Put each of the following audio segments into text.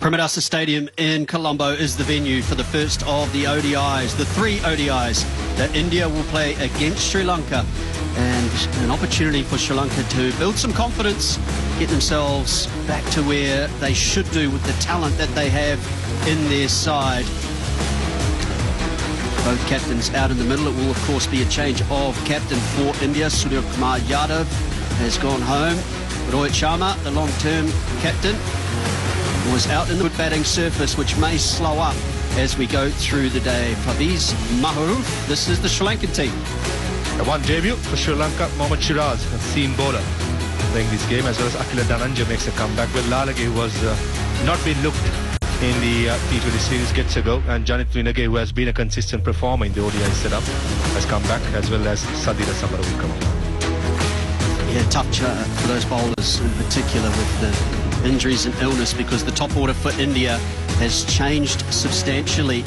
Premadasa Stadium in Colombo is the venue for the first of the ODIs, the 3 ODIs that India will play against Sri Lanka, and an opportunity for Sri Lanka to build some confidence, get themselves back to where they should do with the talent that they have in their side. Both captains out in the middle. It will, of course, be a change of captain for India. Surya Kumar Yadav has gone home. Rohit Sharma, the long-term captain, was out in the good batting surface, which may slow up as we go through the day. Parviz Maharu, this is the Sri Lankan team. One debut for Sri Lanka, Mohammad Shiraz, a seam bowler, playing this game, as well as Akila Dhananjay makes a comeback. Well, Lalage, who was not been looked in the T20 series, gets a go, and Janit Vinage, who has been a consistent performer in the ODI setup, has come back, as well as Sadira Samara will come on. Yeah, tough for those bowlers in particular with the injuries and illness, because the top order for India has changed substantially.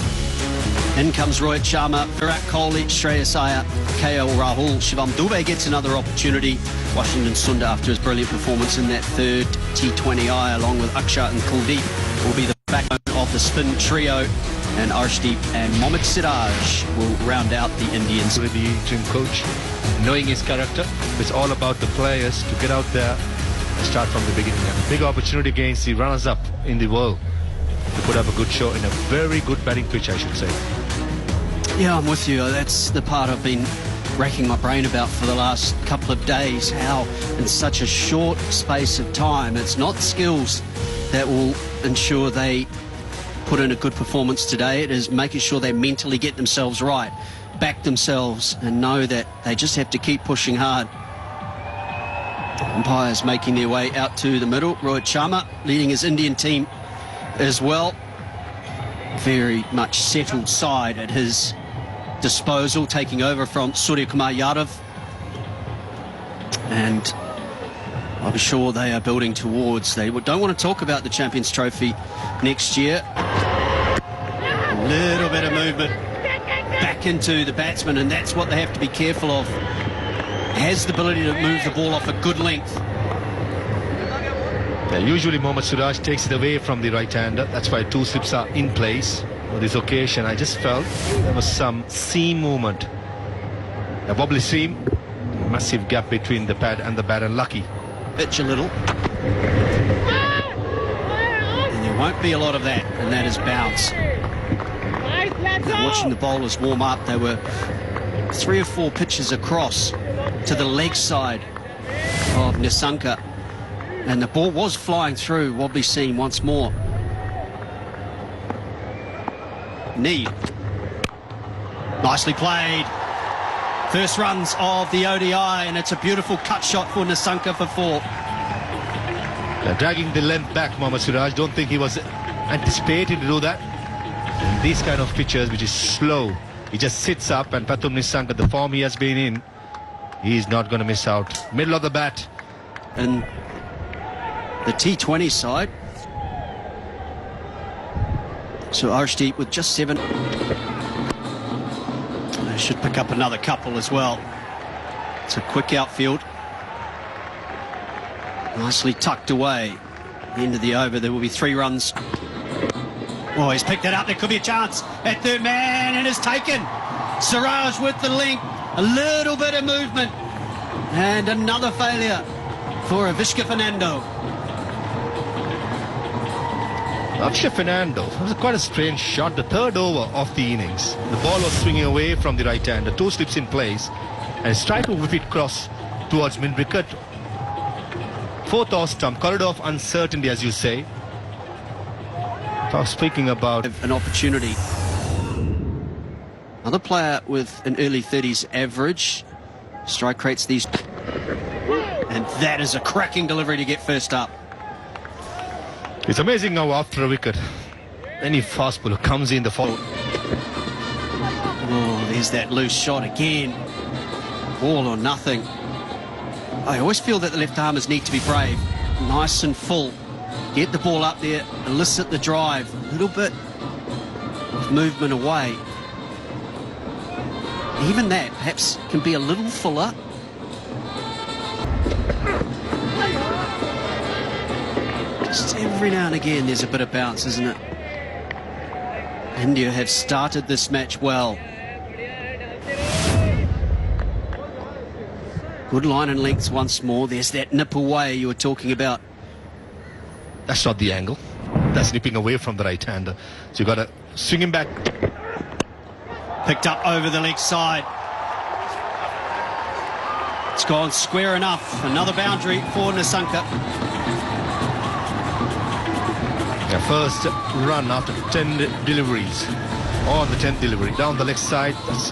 In comes Rohit Sharma, Virat Kohli, Shreyas Iyer, KL Rahul. Shivam Dube gets another opportunity. Washington Sundar, after his brilliant performance in that third T20I, along with Akshat and Kuldeep, will be the backbone of the spin trio. And Arshdeep and Mohammad Siraj will round out the Indians. With the interim coach, knowing his character, it's all about the players to get out there and start from the beginning. And a big opportunity against the runners-up in the world to put up a good show in a very good batting pitch, I should say. Yeah, I'm with you. That's the part I've been racking my brain about for the last couple of days, how in such a short space of time, it's not skills that will ensure they put in a good performance today. It is making sure they mentally get themselves right, back themselves, and know that they just have to keep pushing hard. Umpires making their way out to the middle. Rohit Sharma leading his Indian team as well. Very much settled side at his disposal, taking over from Surya Kumar Yadav. And I'm sure they are building towards. They don't want to talk about the Champions Trophy next year. A little bit of movement back into the batsman, and that's what they have to be careful of. Has the ability to move the ball off a good length. Yeah, usually Mohammad Siraj takes it away from the right-hander. That's why 2 slips are in place. For this occasion, I just felt there was some seam movement. A wobbly seam, massive gap between the pad and the bat, and lucky. Pitch a little. And there won't be a lot of that, and that is bounce. Now, watching the bowlers warm up, they were 3 or 4 pitches across to the leg side of Nissanka, and the ball was flying through. Wobbly seam once more. Knee. Nicely played. First runs of the ODI, and it's a beautiful cut shot for Nissanka for 4. Dragging the length back, Mohammad Siraj. Don't think he was anticipating to do that. And these kind of pitches, which is slow, he just sits up, and Pathum Nissanka, the form he has been in, he's not going to miss out. Middle of the bat. And the T20 side. So Arshdeep with just 7. They should pick up another couple as well. It's a quick outfield. Nicely tucked away. End of the over, there will be 3 runs. Oh, he's picked it up. There could be a chance at third man, and it's taken. Siraj with the link. A little bit of movement. And another failure for Avishka Fernando. Avishka Fernando, it was quite a strange shot. The 3rd over of the innings. The ball was swinging away from the right hand. The 2 slips in place, and a strike will whip it cross towards mid-wicket. 4th off stump, corridor of uncertainty, as you say. Speaking about an opportunity. Another player with an early 30s average. Strike rates these. And that is a cracking delivery to get first up. It's amazing how after a wicket, any fast bowler comes in the follow. Oh, there's that loose shot again. All or nothing. I always feel that the left armers need to be brave. Nice and full. Get the ball up there, elicit the drive. A little bit of movement away. Even that perhaps can be a little fuller. Just every now and again there's a bit of bounce, isn't it? India have started this match well. Good line and lengths once more. There's that nip away you were talking about. That's not the angle. That's nipping away from the right-hander. So you've got to swing him back. Picked up over the leg side. It's gone square enough. Another boundary for Nissanka. Yeah, first run after 10 deliveries. On the 10th delivery. Down the left side. That's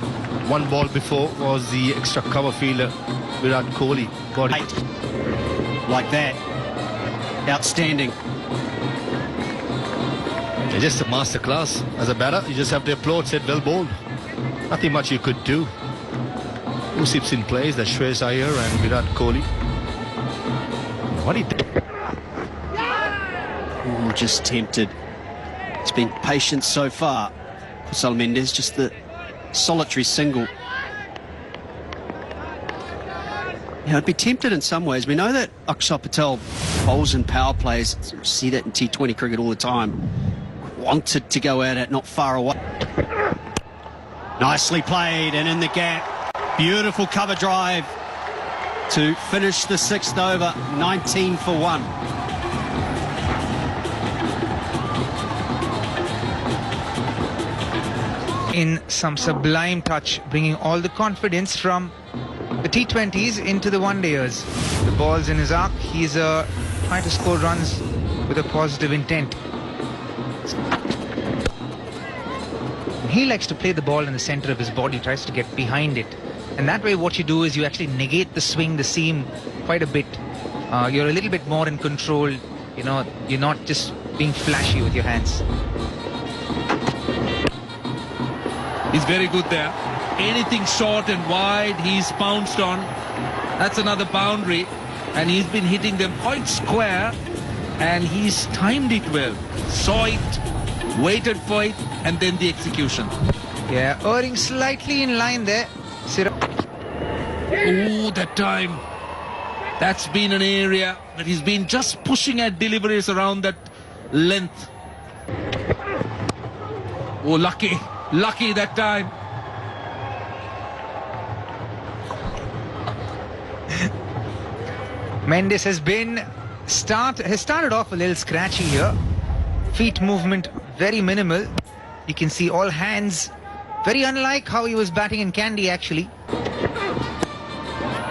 one ball before was the extra cover fielder, Virat Kohli. Got it. Like that. Outstanding. Yeah, just a masterclass. As a batter, you just have to applaud, said well bowled. Nothing much you could do. Who sips in place? That's Shreyas Iyer and Virat Kohli. What he did. Oh, just tempted. It's been patient so far for Sal Mendes, just the solitary single. Yeah, I'd be tempted in some ways. We know that Akshar Patel bowls in power plays. You see that in T20 cricket all the time. Wanted to go at it, not far away. Nicely played and in the gap. Beautiful cover drive to finish the 6th over, 19 for 1. In some sublime touch, bringing all the confidence from the T20s into the one-dayers. The ball's in his arc. He's trying to score runs with a positive intent. He likes to play the ball in the center of his body, tries to get behind it. And that way what you do is you actually negate the swing, the seam quite a bit. You're a little bit more in control. You know, you're not just being flashy with your hands. He's very good there. Anything short and wide, he's pounced on. That's another boundary. And he's been hitting them quite square. And he's timed it well. Saw it, waited for it, and then the execution. Yeah, erring slightly in line there. Oh, that time. That's been an area that he's been just pushing at deliveries around that length. Oh, lucky that time. Mendes has started off a little scratchy here. Feet movement very minimal. You can see all hands, very unlike how he was batting in Kandy actually.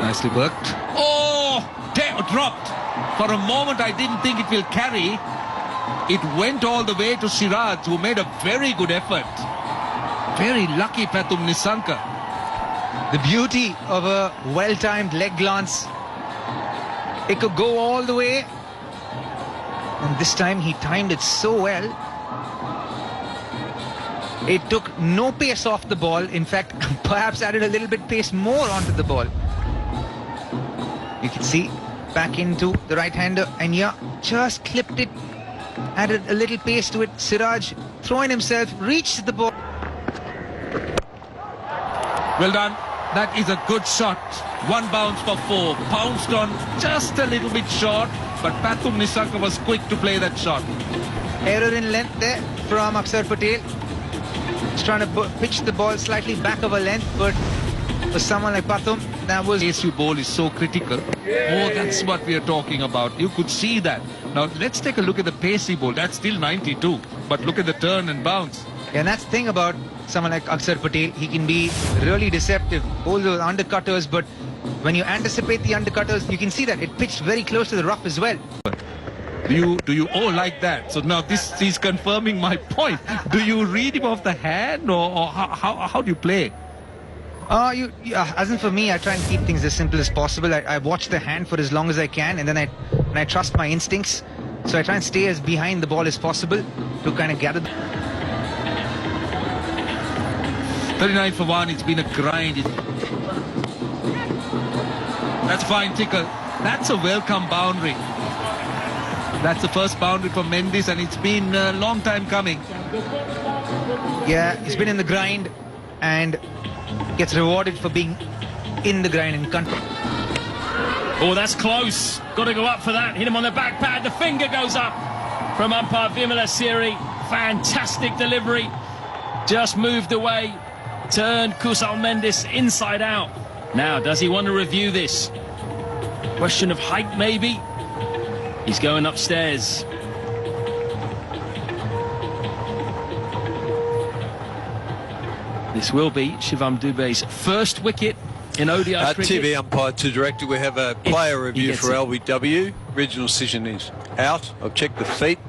Nicely worked. Oh, dropped. For a moment I didn't think it will carry. It went all the way to Siraj, who made a very good effort. Very lucky Pathum Nissanka. The beauty of a well-timed leg glance. It could go all the way. And this time he timed it so well. It took no pace off the ball. In fact, perhaps added a little bit pace more onto the ball. You can see back into the right-hander, and yeah, just clipped it. Added a little pace to it. Siraj throwing himself, reached the ball. Well done. That is a good shot. One bounce for 4. Pounced on just a little bit short, but Pathum Nissanka was quick to play that shot. Error in length there from Akshar Patel. He's trying to pitch the ball slightly back of a length, but for someone like Pathum, that was... ASU ball is so critical. Oh, that's what we are talking about. You could see that. Now, let's take a look at the pacey ball. That's still 92. But look at the turn and bounce. Yeah, and that's the thing about someone like Akshar Patel. He can be really deceptive. All those undercutters, but when you anticipate the undercutters, you can see that it pitched very close to the rough as well. Do you all like that? So now this is confirming my point. Do you read him off the hand, or how do you play? As in for me, I try and keep things as simple as possible. I watch the hand for as long as I can, and then I trust my instincts. So I try and stay as behind the ball as possible to kind of gather. 39 for 1. It's been a grind. That's fine, Tickle. That's a welcome boundary. That's the first boundary for Mendes, and it's been a long time coming. Yeah, he's been in the grind and gets rewarded for being in the grind and country. Oh, that's close. Got to go up for that. Hit him on the back pad. The finger goes up from umpire Vimala Siri. Fantastic delivery. Just moved away. Turned Kusal Mendes inside out. Now, does he want to review this? Question of height, maybe? He's going upstairs. This will be Shivam Dube's first wicket in ODI cricket. TV umpire to director, we have a player review gets for it. LBW. Original decision is out. I've checked the feet.